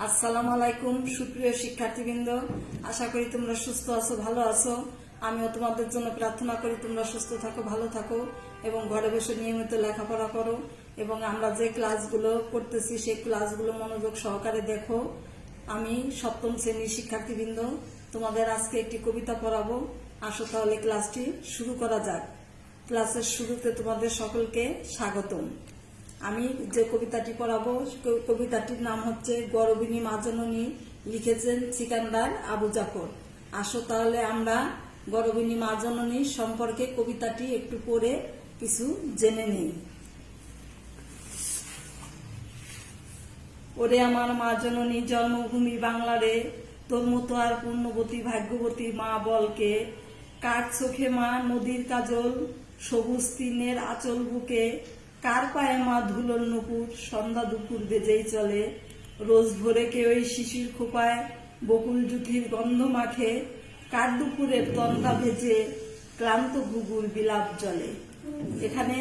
আসসালামু আলাইকুম সুপ্রিয় শিক্ষার্থীবৃন্দ, আশা করি তোমরা সুস্থ আছো, ভালো আছো। আমিও তোমাদের জন্য প্রার্থনা করি তোমরা সুস্থ থাকো, ভালো থাকো এবং ঘরে বসে নিয়মিত লেখাপড়া করো এবং আমরা যে ক্লাসগুলো করতেছি সেই ক্লাসগুলো মনোযোগ সহকারে দেখো। আমি সপ্তম শ্রেণীর শিক্ষার্থীবৃন্দ, তোমাদের আজকে একটি কবিতা পড়াবো। আসো তাহলে ক্লাসটি শুরু করা যাক। ক্লাসের শুরুতে তোমাদের সকলকে স্বাগতম। আমি যে কবিতাটি পড়াবো কবিতাটির নাম হচ্ছে গরবিনী মা জননী, লিখেছেন সিকান্দার আবু জাফর। আসো তাহলে আমরা গরবিনী মা জননী সম্পর্কে কবিতাটি একটু পড়ে কিছু জেনে নিই। ওরে আমার মা জননী জন্মভূমি বাংলারে, তোর মতো আর পূর্ণবতী ভাগ্যবতী মা বলকে। কার চোখে মা নদীর কাজল, সবুজ তিনের আঁচল বুকে। কার পায়ে মা ধুলোর নুপুর, সন্ধ্যা দুপুর বেজেই চলে। রোজ ভোরে কেউই শিশির খোপায় বকুল জুথির গন্ধ মাখে। কার দুপুরের তন্দ্রা ভেজে ক্লান্ত ঘুঘুর বিলাপ জলে। এখানে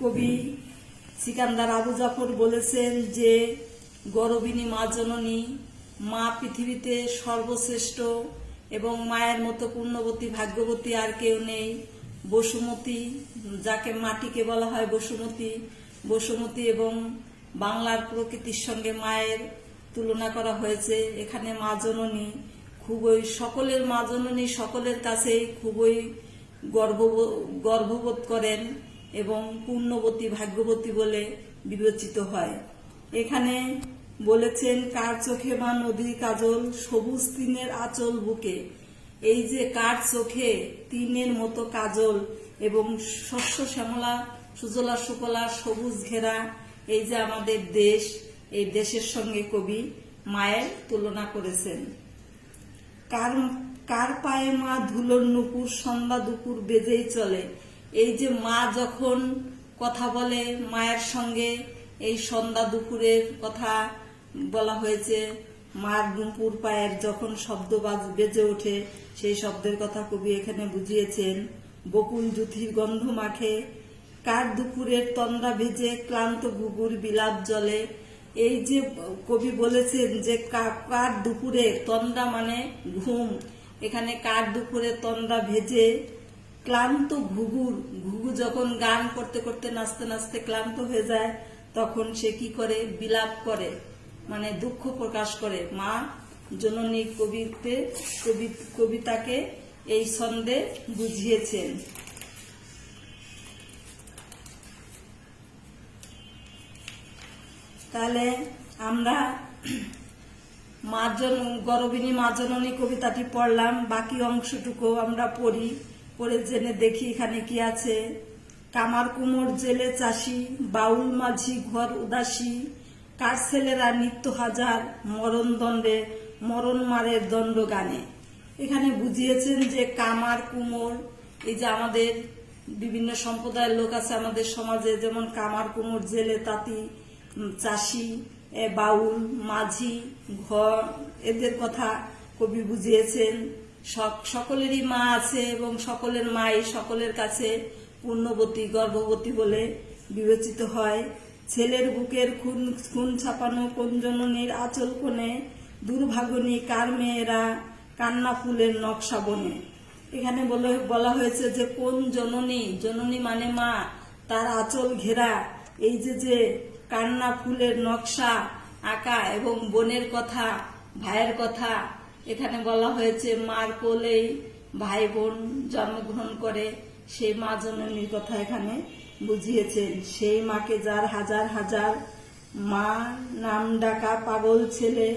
কবি সিকান্দার আবু জাফর বলেছেন যে গরবিনী মা জননী, মা পৃথিবীতে সর্বশ্রেষ্ঠ এবং মায়ের মতো পূর্ণবতী ভাগ্যবতী আর কেউ নেই। বসুমতী, যাকে মাটিকে বলা হয় বসুমতী এবং বাংলার প্রকৃতির সঙ্গে মায়ের তুলনা করা হয়েছে। এখানে মা জননী খুবই সকলের মা জননী সকলের কাছেই খুবই গর্ববোধ করেন এবং পূর্ণবতী ভাগ্যবতী বলে বিবেচিত হয়। এখানে বলেছেন কার চোখে মা নদীর কাজল, সবুজ তিনের আঁচল বুকে। এই যে কার চোখে তিনের মতো কাজল এবং শস্য শ্যামলা সুজলা সুফলা সবুজ ঘেরা এই যে আমাদের দেশ, এই দেশের সঙ্গে কবি মায়ের তুলনা করেছেন। কার পায়ে মা ধুলোর নুপুর, সন্ধ্যা দুপুর বেজেই চলে। এই যে মা যখন কথা বলে মায়ের সঙ্গে, এই সন্ধ্যা দুপুরের কথা বলা হয়েছে। মার নুপুর পায়ের যখন শব্দ বেজে ওঠে সেই শব্দের কথা কবি এখানে বুঝিয়েছেন। বকুল জুথির গন্ধ মাখে, কার দুপুরের তন্দ্রা ভেজে ক্লান্ত ঘুঘুর বিলাপ জলে। এই যে কবি বলেছেন যে কার দুপুরে, তন্দ্রা মানে ঘুম, এখানে কার দুপুরে তন্দ্রা ভেজে ক্লান্ত ঘুঘু যখন গান করতে করতে নাচতে নাচতে ক্লান্ত হয়ে যায় তখন সে কি করে, বিলাপ করে, মানে দুঃখ প্রকাশ করে। মা জননী কবিতাকে এই ছন্দে বুঝিয়েছেন। তাহলে আমরা গরবিনী মা জননী কবিতাটি পড়লাম, বাকি অংশটুকু আমরা পড়ে জেনে দেখি এখানে কি আছে। কামার কুমোর জেলে চাষি, বাউল মাঝি ঘর উদাসী। কার ছেলেরা নিত্য হাজার, মরণ দণ্ডে মরণ মারের দণ্ড গানে। এখানে বুঝিয়েছেন যে কামার কুমোর, এই যে আমাদের বিভিন্ন সম্প্রদায়ের লোক আছে আমাদের সমাজে, যেমন কামার কুমোর জেলে তাঁতি চাষি বাউল মাঝি ঘর, এদের কথা কবি বুঝিয়েছেন। সকলেরই মা আছে এবং সকলের মাই সকলের কাছে পূর্ণবতী গর্ভবতী বলে বিবেচিত হয়। ছেলের বুকের খুন ছাপানো কোন জননীর আঁচল কোণে, দুর্ভাগনী কার মেয়েরা কান্না ফুলের নকশা বনে। এখানে বলা হয়েছে যে কোন জননী মানে মা, তার আঁচল ঘেরা এই যে কান্না ফুলের নকশা আঁকা এবং বোনের কথা, ভাইয়ের কথা। এখানে বলা হয়েছে মার কোলেই ভাই বোন জন্মগ্রহণ করে, সেই মা জননীর কথা এখানে বুঝিয়েছেন। সেই মাকে যার হাজার হাজার মা নাম ডাকা পাগল ছেলে,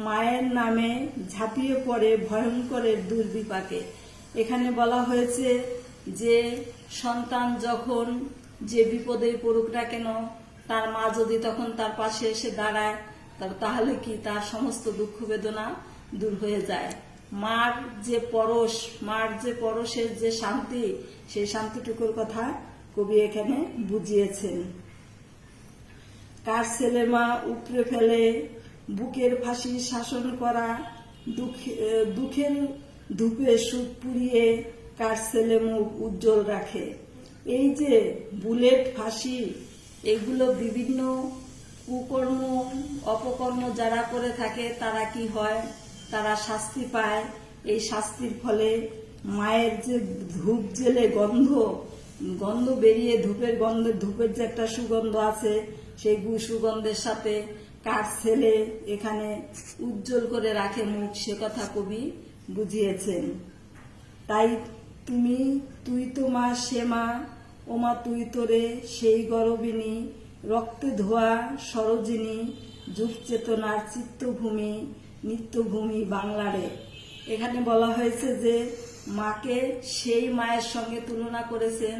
মায়ের নামে ঝাঁপিয়ে পড়ে ভয়ঙ্করের দুর্বিপাকে। এখানে বলা হয়েছে যে সন্তান যখন যে বিপদে পড়ুক না কেন, তার মা যদি তখন তার পাশে এসে দাঁড়ায় তাহলে কি তার সমস্ত দুঃখ বেদনা দূর হয়ে যায়। মার যে পরশের যে শান্তি, সেই শান্তিটুকুর কথা কবি এখানে বুঝিয়েছেন। কার ছেলে মা উপড়ে ফেলে বুকের ফাঁসি শাসন করা, দুঃখের ধূপে সুখ পুড়িয়ে কার ছেলে মুখ উজ্জ্বল রাখে। এই যে বুলেট ফাঁসি, এগুলো বিভিন্ন কুকর্ম অপকর্ম যারা করে থাকে তারা কি হয়, তারা শাস্তি পায়। এই শাস্তির ফলে মায়ের যে ধূপ জেলে গন্ধ বেরিয়ে ধূপের যে একটা সুগন্ধ আছে, সেই সুগন্ধের সাথে কার ছেলে এখানে উজ্জ্বল করে রাখে মুখ, সে কথা কবি বুঝিয়েছেন। তাই তুই তো মা, সে মা, ও মা তুই তোরে সেই গরবিনী, রক্তে ধোয়া সরোজিনী, যুগ চেতনার চিত্তভূমি, নিত্যভূমি বাংলারে। এখানে বলা হয়েছে যে মাকে সেই মায়ের সঙ্গে তুলনা করেছেন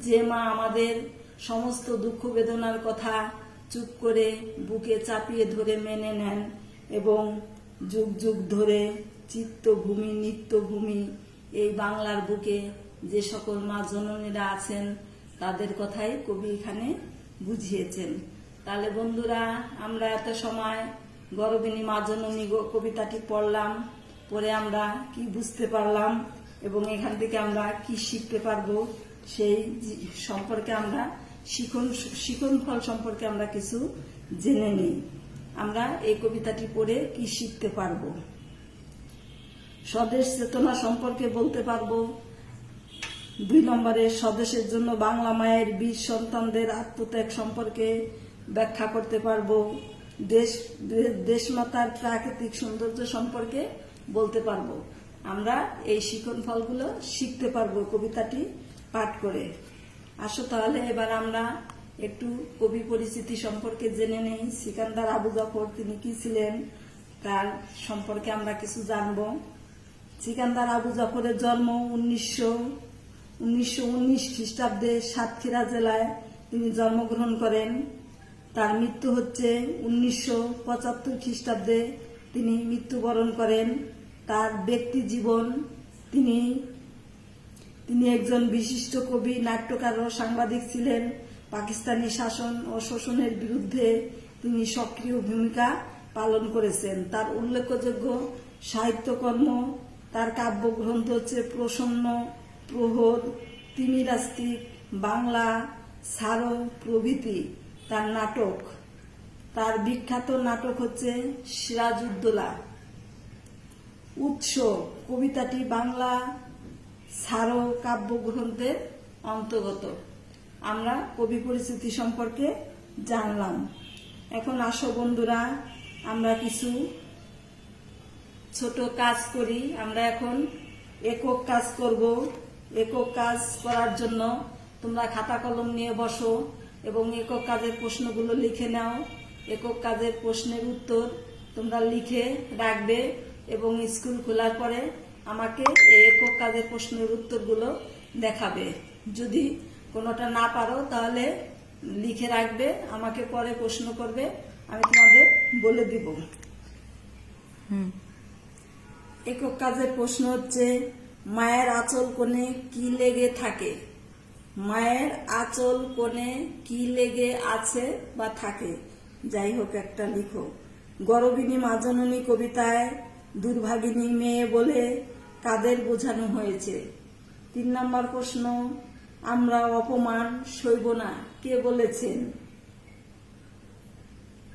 যে মা আমাদের সমস্ত দুঃখ বেদনার কথা চুপ করে বুকে চাপিয়ে ধরে মেনে নেন এবং যুগ যুগ ধরে চিত্তভূমি নিত্যভূমি এই বাংলার বুকে যে সকল মা জননীরা আছেন তাদের কথাই কবি এখানে বুঝিয়েছেন। তাহলে বন্ধুরা, আমরা এত সময় গরবিনী মা জননী কবিতাটি পড়লাম, পরে আমরা কি বুঝতে পারলাম এবং এখান থেকে আমরা কি শিখতে পারবো সেই সম্পর্কে আমরা শিখন ফল সম্পর্কে আমরা কিছু জেনে নিই। আমরা এই কবিতাটি পড়ে কি শিখতে পারবো? স্বদেশ চেতনা সম্পর্কে বলতে পারবো। 2 নম্বরে স্বদেশের জন্য বাংলা মায়ের বীর সন্তানদের আত্মত্যাগ সম্পর্কে ব্যাখ্যা করতে পারবো। দেশমাতার প্রাকৃতিক সৌন্দর্য সম্পর্কে বলতে পারবো। আমরা এই শিখন ফলগুলো শিখতে পারবো কবিতাটি পাঠ করে। আসো তাহলে এবার আমরা একটু কবি পরিচিতি সম্পর্কে জেনে নেই। সিকান্দার আবু জাফর তিনি কি ছিলেন তার সম্পর্কে আমরা কিছু জানবো। সিকান্দার আবু জাফরের জন্ম 1919 খ্রিস্টাব্দে সাতক্ষীরা জেলায় তিনি জন্মগ্রহণ করেন। তার মৃত্যু হচ্ছে 1975 খ্রিস্টাব্দে তিনি মৃত্যুবরণ করেন। তার ব্যক্তি জীবন, তিনি একজন বিশিষ্ট কবি, নাট্যকার ও সাংবাদিক ছিলেন। পাকিস্তানি শাসন ও শোষণের বিরুদ্ধে তিনি সক্রিয় ভূমিকা পালন করেছেন। তার উল্লেখযোগ্য সাহিত্যকর্ম, তার কাব্যগ্রন্থ হচ্ছে প্রসন্ন, প্রহর, তিমিরাস্তিক, বাংলা, ছাড়ো প্রভৃতি। তার নাটক, তার বিখ্যাত নাটক হচ্ছে সিরাজউদ্দৌলা। উৎস, কবিতাটি বাংলা ছাড়ো কাব্যগ্রন্থের অন্তর্গত। আমরা কবি পরিচিতি সম্পর্কে জানলাম। এখন আসো বন্ধুরা, আমরা কিছু ছোট কাজ করি। আমরা এখন একক কাজ করব। একক কাজ করার জন্য তোমরা খাতা কলম নিয়ে বসো এবং একক কাজের প্রশ্নগুলো লিখে নাও। একক কাজের প্রশ্নের উত্তর তোমরা লিখে রাখবে এবং স্কুল খোলার পরে আমাকে এই একক কাজের প্রশ্নের উত্তরগুলো দেখাবে। যদি কোনোটা না পারো তাহলে লিখে রাখবে, আমাকে পরে প্রশ্ন করবে, আমি তোমাদের বলে দিব। একক কাজের প্রশ্ন হচ্ছে, মায়ের আঁচল কোণে কি লেগে থাকে? মায়ের আঁচল কোণে কি লেগে আছে বা থাকে, যাই হোক একটা লিখো। গরবিনী মা জননী কবিতায় দুর্ভাগিনী মেয়ে বলে কাদের বোঝানো হয়েছে? 3 নম্বর প্রশ্ন, আমরা অপমান সইব না কে বলেছেন?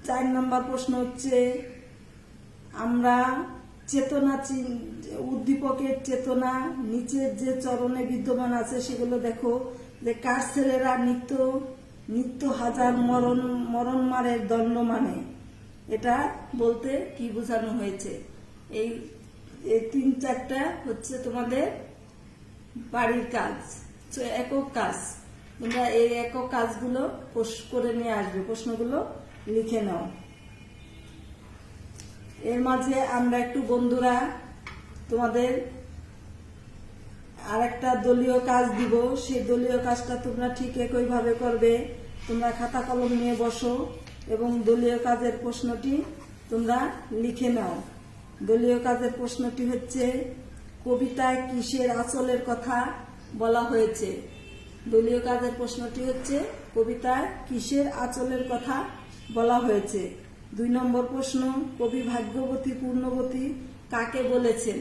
4 নম্বর প্রশ্ন হচ্ছে, আমরা চেতনা, উদ্দীপকের চেতনা নিচের যে চরণে বিদ্যমান আছে সেগুলো দেখো। যে কার ছেলেরা নিত্য হাজার মরণ মারের দণ্ড মানে, এটা বলতে কি বোঝানো হয়েছে? এই 3-4টা হচ্ছে তোমাদের বাড়ির কাজ, একক কাজ। তোমরা এই একক কাজগুলো করে নিয়ে আসবে, প্রশ্নগুলো লিখে নাও। এর মাঝে আমরা একটু বন্ধুরা তোমাদের আরেকটা দলীয় কাজ দিব। সেই দলীয় কাজটা তোমরা ঠিক একইভাবে করবে। তোমরা খাতা কলম নিয়ে বসো এবং দলীয় কাজের প্রশ্নটি তোমরা লিখে নাও। দলীয় কাজের প্রশ্নটি হচ্ছে, কবিতায় কিসের আঁচলের কথা বলা হয়েছে? দলীয় কাজের প্রশ্নটি হচ্ছে, কবিতায় কিসের আঁচলের কথা বলা হয়েছে? 2 নম্বর প্রশ্ন, কবি ভাগ্যবতী পূর্ণবতী কাকে বলেছেন?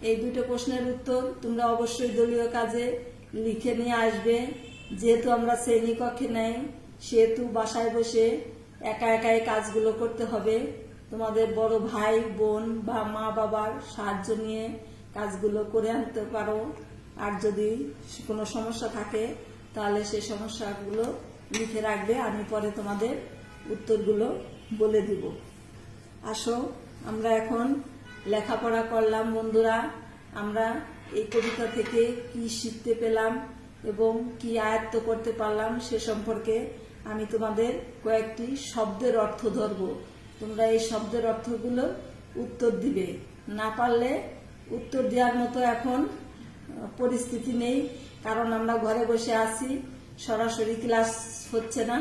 এই 2টো প্রশ্নের উত্তর তোমরা অবশ্যই দলীয় কাজে লিখে নিয়ে আসবে। যেহেতু আমরা শ্রেণীকক্ষে নেই, সেহেতু বাসায় বসে একা একা এই কাজগুলো করতে হবে। তোমাদের বড় ভাই বোন বা মা বাবার সাহায্য নিয়ে কাজগুলো করে আনতে পারো। আর যদি কোনো সমস্যা থাকে তাহলে সেই সমস্যাগুলো লিখে রাখবে, আমি পরে তোমাদের উত্তরগুলো বলে দিব। আসো আমরা এখন লেখাপড়া করলাম বন্ধুরা। আমরা এই কবিতা থেকে কি শিখতে পেলাম এবং কি আয়ত্ত করতে পারলাম সে সম্পর্কে আমি তোমাদের কয়েকটি শব্দের অর্থ ধরব। তোমরা এই শব্দের অর্থগুলো উত্তর দিবে। না পারলে উত্তর দেওয়ার মতো এখন পরিস্থিতি নেই, কারণ আমরা ঘরে বসে আছি, সরাসরি ক্লাস হচ্ছে না।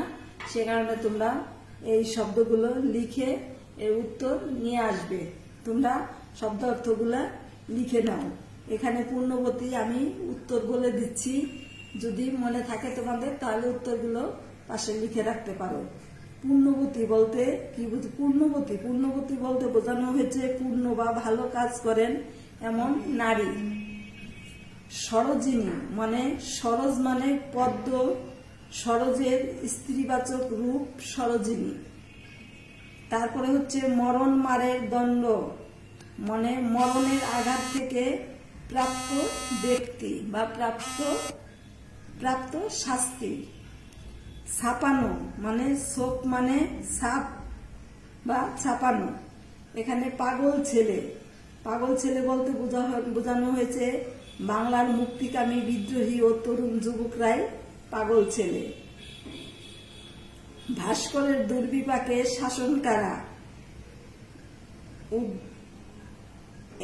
সে কারণে তোমরা এই শব্দগুলো লিখে এর উত্তর নিয়ে আসবে। তোমরা শব্দ অর্থগুলো লিখে নাও। এখানে পূর্ণবতী আমি উত্তর বলে দিচ্ছি, যদি মনে থাকে তোমাদের তাহলে উত্তরগুলো পাশে লিখে রাখতে পারো। পূর্ণবতী বলতে কি বুঝি? পূর্ণবতী বলতে বোঝানো হয়েছে পূর্ণ বা ভালো কাজ করেন এমন নারী। সরোজিনী মানে সরোজ মানে পদ্ম, সরোজের স্ত্রীবাচক রূপ সরোজিনী। তারপরে হচ্ছে মরণ মারের দণ্ড মানে মরণের আঘাত থেকে প্রাপ্ত ব্যক্তি বা প্রাপ্ত শাস্তি। ছাপানো মানে শোক মানে ছাপ বা ছাপানো। এখানে পাগল ছেলে বলতে বোঝানো হয়েছে বাংলার মুক্তিকামী বিদ্রোহী ও তরুণ যুবকরাই পাগল ছেলে। ভাস্করের দুর্বিপাকে শাসন কারা?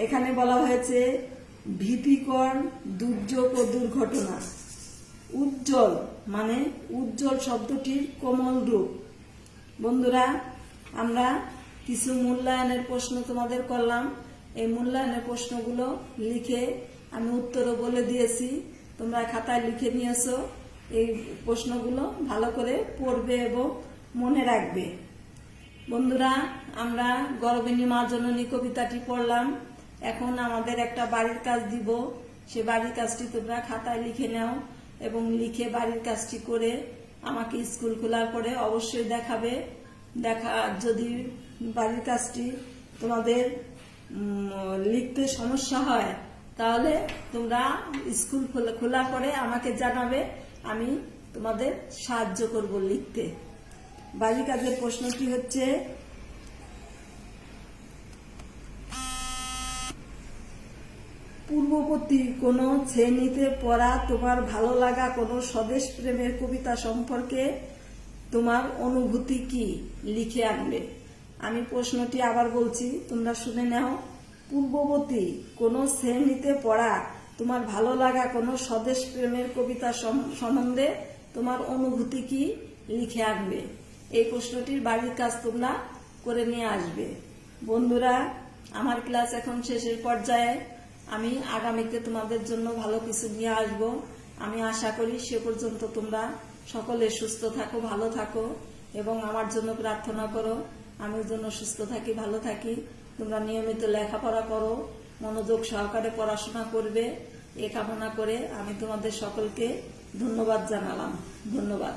এখানে বলা হয়েছে ভীতিকর দুর্যোগ ও দুর্ঘটনা। উজ্জ্বল মানে উজ্জ্বল শব্দটির কোমল রূপ। বন্ধুরা, আমরা কিছু মূল্যায়নের প্রশ্ন তোমাদের করলাম। এই মূল্যায়নের প্রশ্নগুলো লিখে আমি উত্তরও বলে দিয়েছি, তোমরা খাতায় লিখে নিয়েছো। এই প্রশ্নগুলো ভালো করে পড়বে এবং মনে রাখবে। বন্ধুরা, আমরা গর্বিণী মা জননী কবিতাটি পড়লাম। এখন আমাদের একটা বাড়ির কাজ দিব, সে বাড়ির কাজটি তোমরা খাতায় লিখে নাও এবং লিখে বাড়ির কাজটি করে আমাকে স্কুল খোলার পরে অবশ্যই দেখাবে। যদি বাড়ির কাজটি তোমাদের লিখতে সমস্যা হয় তাহলে তোমরা স্কুল খোলার পরে আমাকে জানাবে, আমি তোমাদের সাহায্য করব লিখতে। বাড়ির কাজের প্রশ্নটি হচ্ছে পূর্ববর্তী কোন শ্রেণীতে পড়া তোমার ভালো লাগা কোনো স্বদেশ প্রেমের কবিতা সম্পর্কে তোমার অনুভূতি কি লিখে আনবে। আমি প্রশ্নটি আবার বলছি, তোমরা শুনে নাও। পূর্ববর্তী কোন শ্রেণীতে পড়া তোমার ভালো লাগা কোনো স্বদেশ প্রেমের কবিতা সম্বন্ধে তোমার অনুভূতি কি লিখে আনবে। এই প্রশ্নটির বাড়ির কাজ তোমরা করে নিয়ে আসবে। বন্ধুরা, আমার ক্লাস এখন শেষের পর্যায়ে। আমি আগামীতে তোমাদের জন্য ভালো কিছু নিয়ে আসব। আমি আশা করি সে পর্যন্ত তোমরা সকলে সুস্থ থাকো, ভালো থাকো এবং আমার জন্য প্রার্থনা করো আমি যেন সুস্থ থাকি, ভালো থাকি। তোমরা নিয়মিত লেখাপড়া করো, মনোযোগ সহকারে পড়াশোনা করবে, এ কামনা করে আমি তোমাদের সকলকে ধন্যবাদ জানালাম। ধন্যবাদ।